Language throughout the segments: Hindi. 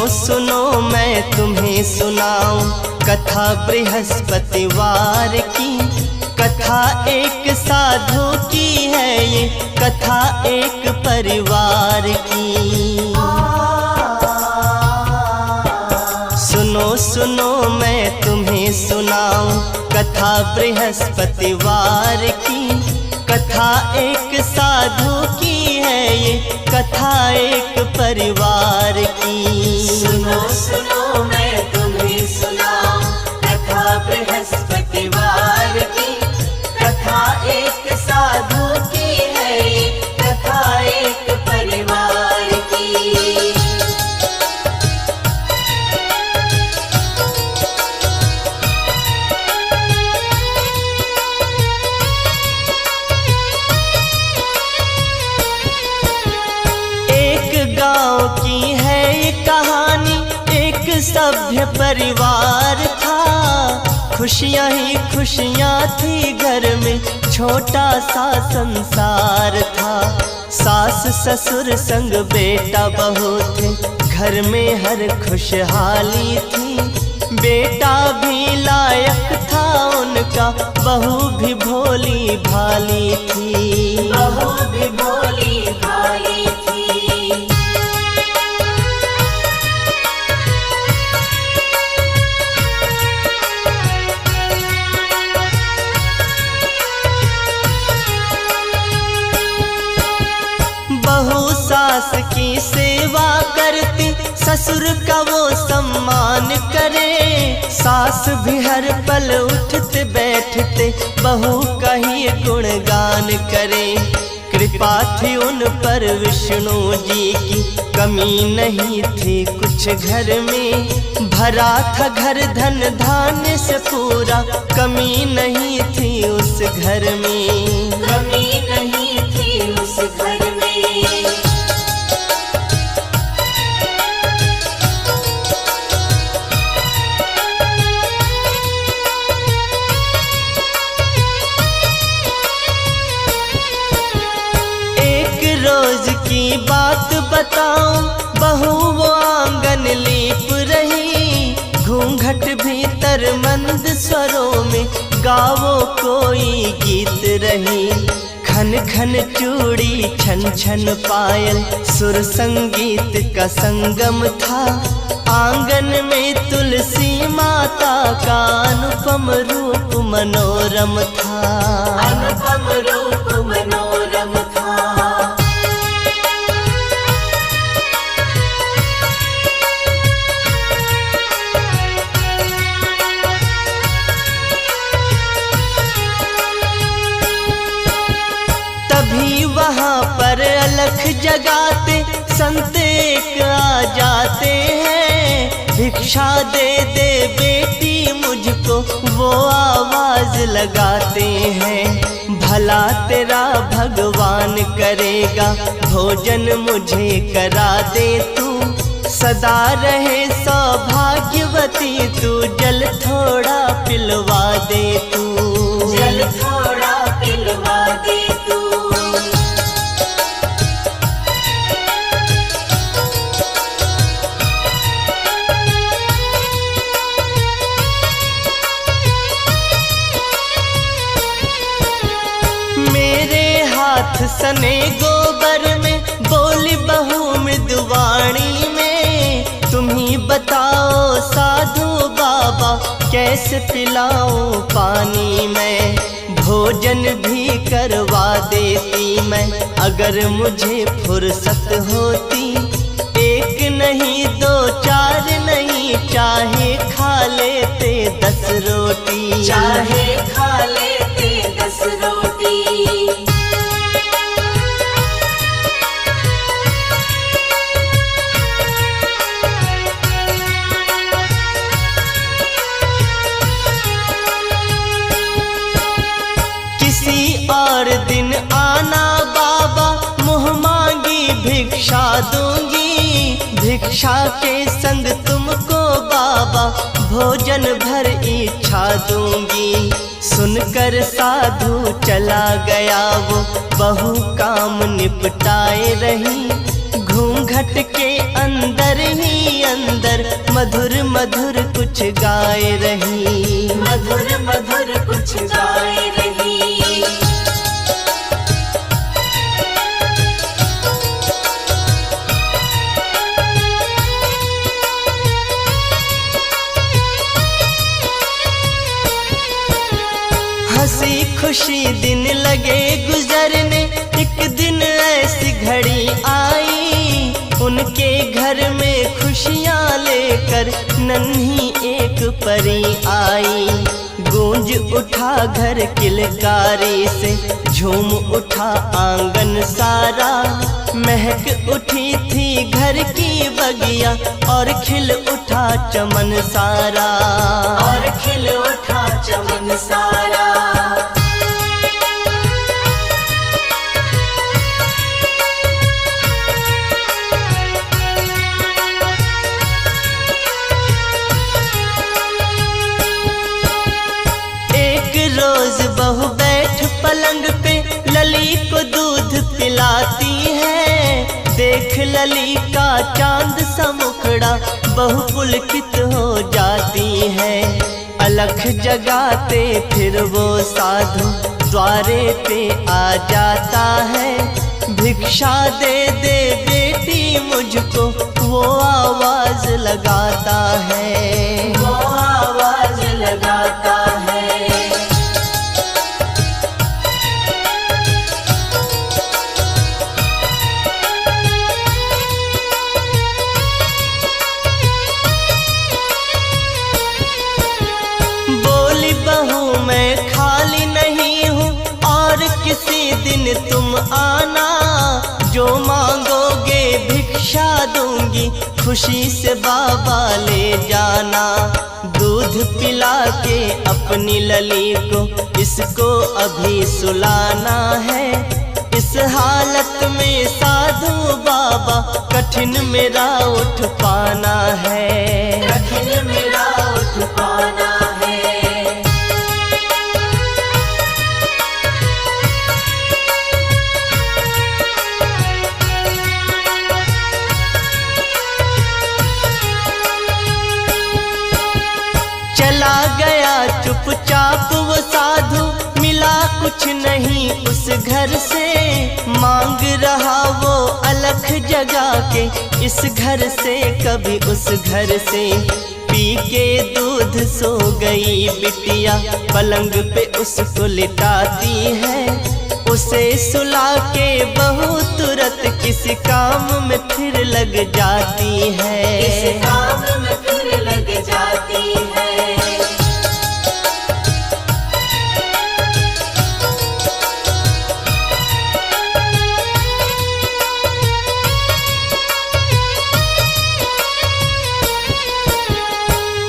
सुनो मैं तुम्हें सुनाऊं कथा बृहस्पतिवार की। कथा एक साधु की है ये, कथा एक परिवार की। सुनो मैं तुम्हें सुनाऊं कथा बृहस्पतिवार की। कथा एक साधु की है ये, कथा एक परिवार की। सुनो मैं तुम्हें सुनाऊं कथा बृहस्पतिवार की। कथा एक साधु की है ये, कथा एक परिवार की। गाँव की है ये कहानी, एक सभ्य परिवार था। खुशियाँ ही खुशियाँ थी घर में, छोटा सा संसार था। सास ससुर संग बेटा बहू थे, घर में हर खुशहाली थी। बेटा भी लायक था उनका, बहू भी भोली भाली थी। बहू भी भोली भाली थी। बहू सास की सेवा करती, ससुर का वो सम्मान करे। सास भी हर पल उठते बैठते, बहू का ही गुणगान करे। कृपा थी उन पर विष्णु जी की, कमी नहीं थी कुछ घर में। भरा था घर धन धान्य से पूरा, कमी नहीं थी उस घर में। कमी नहीं थी उस घर में। रोज की बात बताऊं, बहू वो आंगन लीप रही। घूंघट भीतर मंद स्वरों में, गावो कोई गीत रही। खन खन चूड़ी छन छन पायल, सुर संगीत का संगम था। आंगन में तुलसी माता का अनुपम रूप मनोरम था। अनुपम रूप मनोरम था। तभी वहाँ पर अलख जगाते, संत एक आ जाते हैं। भिक्षा दे दे बेटी मुझको, वो आवाज लगाते हैं। भला तेरा भगवान करेगा, भोजन मुझे करा दे तू। सदा रहे सौभाग्यवती तू, जल थोड़ा पिलवा दे तू। जल थोड़ा पिलवा दे तू। मेरे हाथ सने गोबर में, बोली बहू मृदुवाणी में। तुम ही बताओ साधु बाबा, कैसे पिलाऊं पानी में। भोजन भी करवा देती मैं, अगर मुझे फुर्सत होती। एक नहीं दो चार नहीं, चाहे खा लेते 10 रोटी। चाहे खा लेते 10 रोटी। किसी और दिन आना बाबा, मुँह मांगी भिक्षा दूंगी। भिक्षा के संग तुमको बाबा, भोजन भर इच्छा दूंगी। सुनकर साधु चला गया वो, बहू काम निपटाए रही। घूंघट के अंदर ही अंदर मधुर मधुर कुछ गाए रही, मधुर मधुर कुछ गाए रही। हंसी खुशी दिन लगे गुजरने, एक दिन ऐसी घड़ी आई, उनके घर में खुशियाँ लेकर नन्ही एक परी आई। गूंज उठा घर किलकारी से, झूम उठा आंगन सारा, महक उठी थी घर की बगिया और खिल उठा चमन सारा, और खिल उठा चमन सारा। रोज बहू बैठ पलंग पे लली को दूध पिलाती है, देख लली का चांद सा मुखड़ा बहू पुलकित हो जाती है। अलख जगाते फिर वो साधु द्वारे पे आ जाता है, भिक्षा दे दे बेटी मुझको वो आवाज लगाता है, वो आवाज लगाता है। बहू मैं खाली नहीं हूँ और किसी दिन तुम आना, जो मांगोगे भिक्षा दूंगी खुशी से बाबा ले जाना। दूध पिला के अपनी लली को इसको अभी सुलाना है, इस हालत में साधु बाबा कठिन मेरा उठ पाना है, कठिन मेरा उठ पाना है। चला गया चुपचाप वो साधु, मिला कुछ नहीं उस घर से, मांग रहा वो अलख जगा के इस घर से कभी उस घर से। पी के दूध सो गई बिटिया, पलंग पे उसको लिटाती है, उसे सुला के बहू तुरंत किसी काम में फिर लग जाती है, किसी काम में फिर लग जाती है।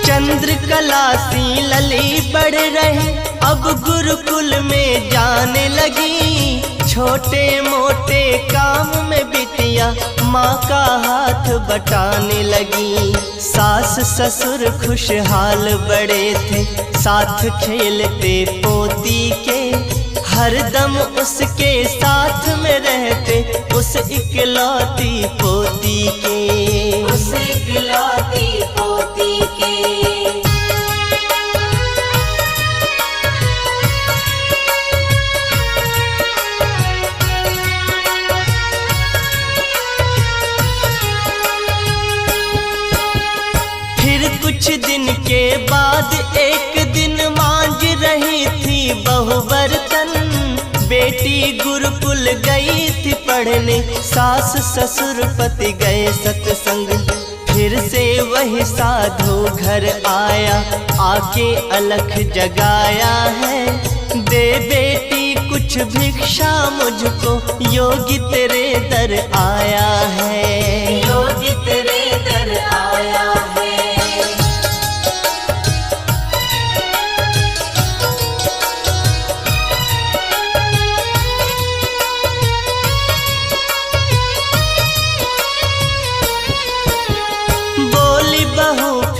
चंद्रकला सी लली बढ़ रही, अब गुरुकुल में जाने लगी, छोटे मोटे काम में बिटिया माँ का हाथ बटाने लगी। सास ससुर खुशहाल बड़े थे, साथ खेलते पोती के, हरदम उसके साथ में रहते उस इकलौती पोती के, उस इकलौती पोती के। कुछ दिन के बाद एक दिन मांझ रही थी बहू बर्तन, बेटी गुरुकुल गई थी पढ़ने, सास ससुर पति गए सत्संग, फिर से वही साधु घर आया, आके अलख जगाया है, दे बेटी कुछ भिक्षा मुझको, योगी तेरे दर आया है, योगी तेरे दर आया है।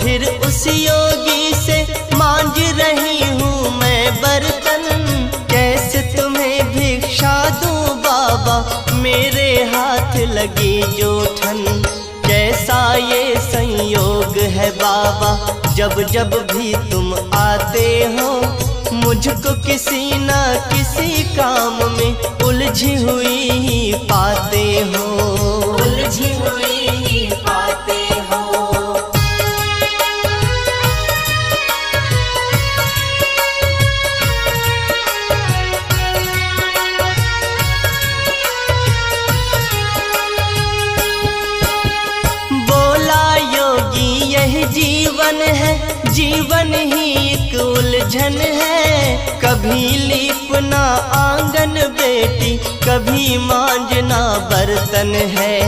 फिर उस योगी से मांझ रही हूँ मैं बर्तन, कैसे तुम्हें भिक्षा दूं बाबा, मेरे हाथ लगी जो ठंड। धन। कैसा ये संयोग है बाबा, जब जब भी तुम आते हो मुझको किसी न किसी काम में उलझी हुई ही पाते हो। उलझी हुई ही पाते हो। यही जीवन है, जीवन ही एक उलझन है। कभी लीपना आंगन बेटी, कभी मांजना बर्तन है।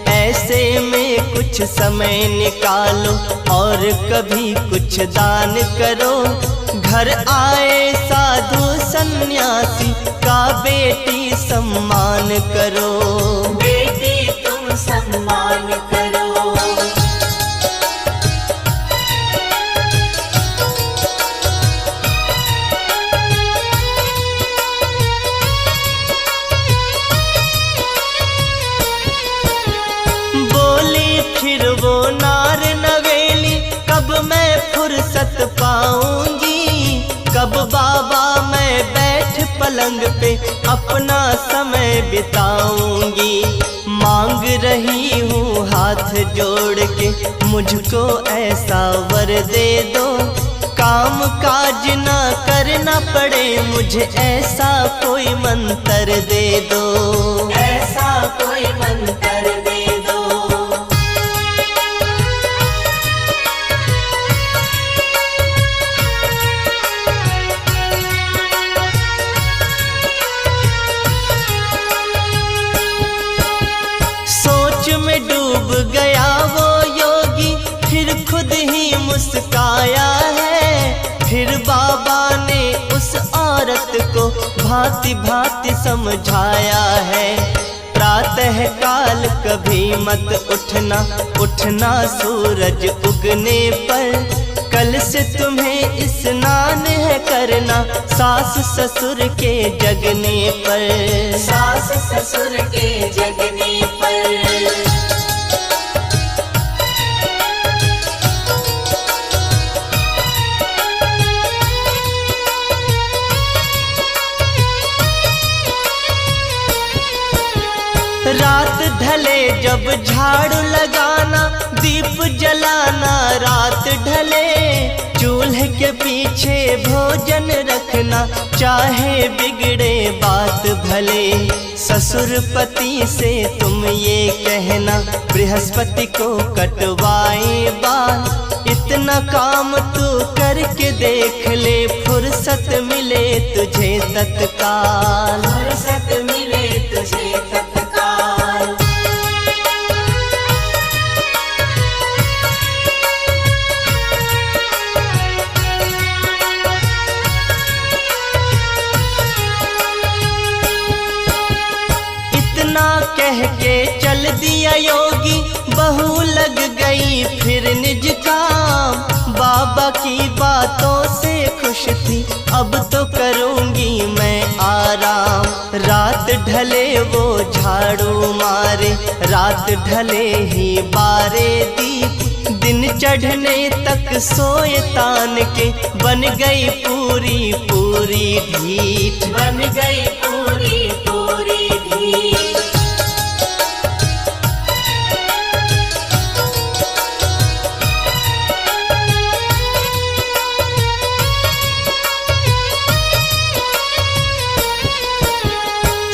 ऐसे में कुछ समय निकालो और कभी कुछ दान करो। घर आए साधु सन्यासी का बेटी सम्मान करो। बेटी तुम सम्मान करो। फिर वो नार नवेली, कब मैं फुर्सत पाऊंगी। कब बाबा मैं बैठ पलंग पे अपना समय बिताऊंगी। मांग रही हूँ हाथ जोड़ के, मुझको ऐसा वर दे दो। काम काज ना करना पड़े मुझे, ऐसा कोई मंत्र दे दो। ऐसा कोई मंत्र दे दो। में डूब गया वो योगी, फिर खुद ही मुस्काया है। फिर बाबा ने उस औरत को भांति भांति समझाया है। प्रातः काल कभी मत उठना, उठना सूरज उगने पर। कल से तुम्हें स्नान है करना, सास ससुर के जगने पर। सास ससुर के जगने पर। रात ढले जब झाड़ू लगाना, दीप जलाना रात ढले। चूल्हे के पीछे भोजन रखना, चाहे बिगड़े बात भले। ससुर पति से तुम ये कहना, बृहस्पति को कटवाए बाल। इतना काम तू करके देख ले, फुर्सत मिले तुझे तत्काल। फुर्सत मिले तुझे तत्काल। कह के चल दिया योगी, बहू लग गई फिर निज काम। बाबा की बातों से खुश थी, अब तो करूंगी मैं आराम। रात ढले वो झाड़ू मारे, रात ढले ही बारे दीप। दिन चढ़ने तक सोए तान के, बन गई पूरी पूरी ढीठ। बन गई पूरी पूरी ढीठ।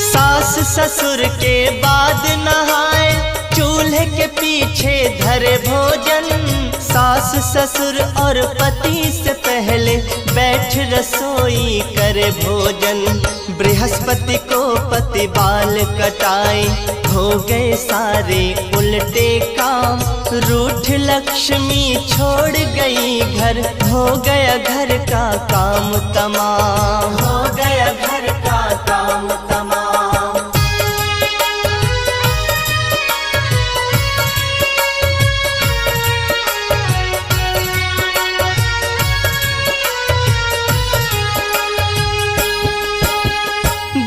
सास ससुर के बाद नहाए, चूल्हे के पीछे धरे भोजन। सास ससुर और पति से पहले बैठ रसोई करे भोजन। बृहस्पति को पति बाल कटाए, हो गए सारे उल्टे काम। रूठ लक्ष्मी छोड़ गई घर, हो गया घर का काम तमाम। हो गया घर का काम तमाम।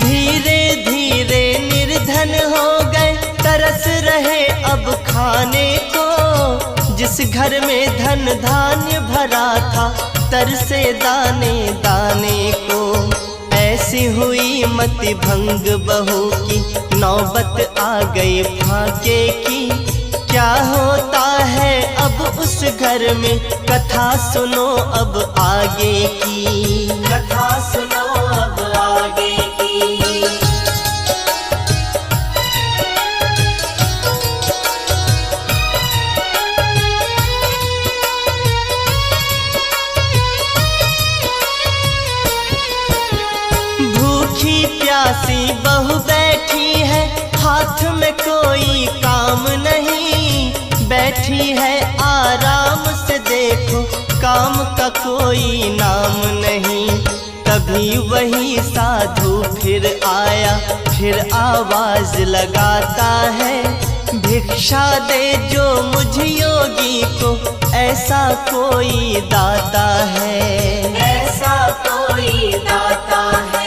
धीरे धीरे निर्धन हो गए, तरस रहे अब उस घर में धन धान्य भरा था, तरसे दाने दाने को। ऐसी हुई मति भंग बहू की, नौबत आ गई फाके की। क्या होता है अब उस घर में, कथा सुनो अब आगे की। कथा सुनो अब आगे की। भूखी प्यासी बहू बैठी है, हाथ में कोई काम नहीं। बैठी है आराम से, देखो काम का कोई नाम नहीं। तभी वही साधु फिर आया, फिर आवाज लगाता है, भिक्षा दे जो मुझ योगी को, ऐसा कोई दाता है। ऐसा कोई दाता है।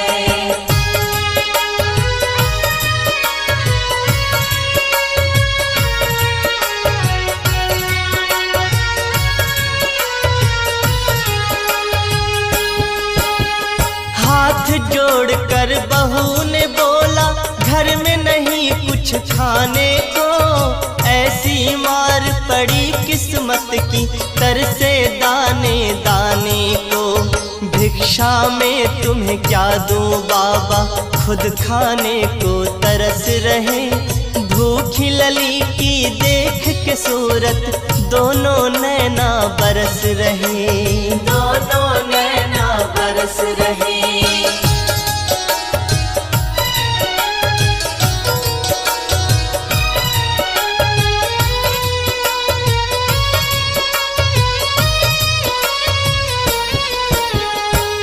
हाथ जोड़कर बहू ने बोला, घर में नहीं कुछ खाने को। ऐसी मार पड़ी किस्मत की, तरसे दाने दाने को। भिक्षा में तुम्हें क्या दूं बाबा, खुद खाने को तरस रहे। भूखी लली की देख के सूरत, दोनों नैना बरस रहे। दोनों नैना बरस रहे।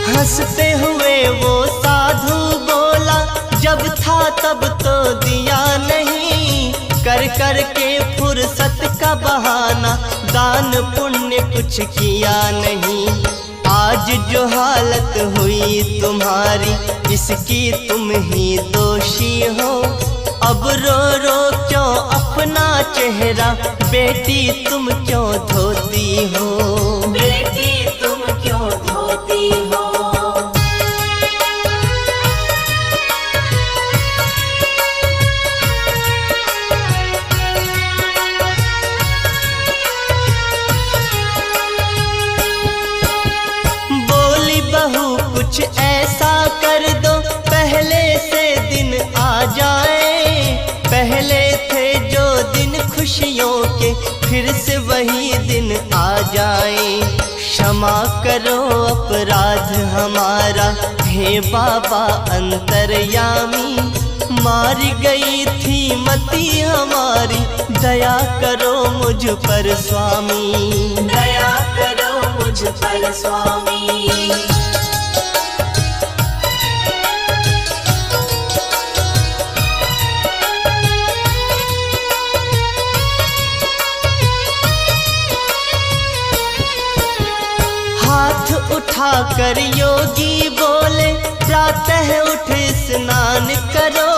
हंसते हुए वो साधु बोला, जब था तब तो दिया नहीं। कर कर के फुर्सत का बहाना, दान पुण्य कुछ किया नहीं। आज जो हालत हुई तुम्हारी, इसकी तुम ही दोषी हो। अब रो रो क्यों अपना चेहरा, बेटी तुम क्यों धोती हो। बेटी तुम क्यों धोती हो। कुछ ऐसा कर दो, पहले से दिन आ जाए। पहले थे जो दिन खुशियों के, फिर से वही दिन आ जाए। क्षमा करो अपराध हमारा, हे बाबा अंतर्यामी। मारी गई थी मति हमारी, दया करो मुझ पर स्वामी। दया करो मुझ पर स्वामी। हाथ उठाकर योगी बोले, प्रातः उठ स्नान करो।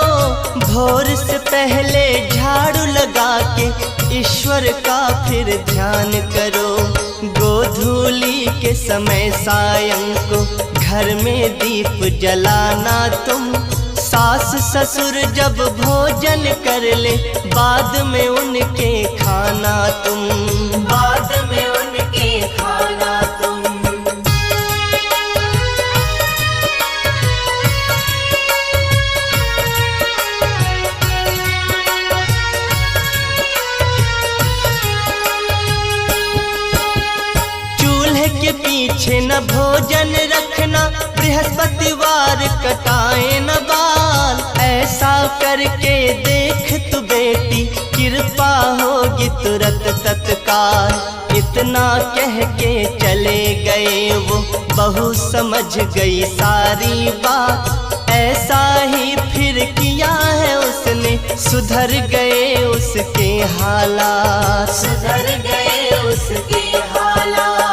भोर से पहले झाड़ू लगा के, ईश्वर का फिर ध्यान करो। गोधूली के समय सायं को, घर में दीप जलाना तुम। सास ससुर जब भोजन कर ले, बाद में उनके खाना तुम। बाद में उनके खाना तुम। के पीछे न भोजन रखना, बृहस्पतिवार कटाए न बाल। ऐसा करके देख तू बेटी, कृपा होगी तुरंत तत्काल। इतना कह के चले गए वो, बहू समझ गई सारी बात। ऐसा ही फिर किया है उसने, सुधर गए उसके हालात। सुधर गए उसके हालात।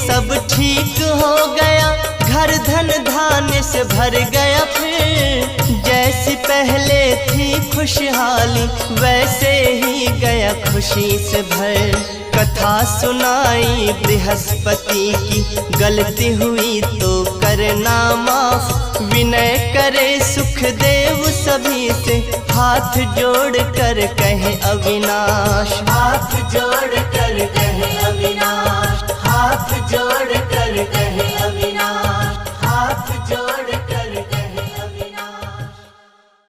सब ठीक हो गया, घर धन धान्य से भर गया फिर। जैसी पहले थी खुशहाली वैसे ही गया खुशी से भर। कथा सुनाई बृहस्पति की, गलती हुई तो करना माफ। विनय करे सुखदेव सभी से, हाथ जोड़ कर कहे अविनाश। हाथ जोड़ कर कहे अविनाश, हाथ जोड़ कर कहे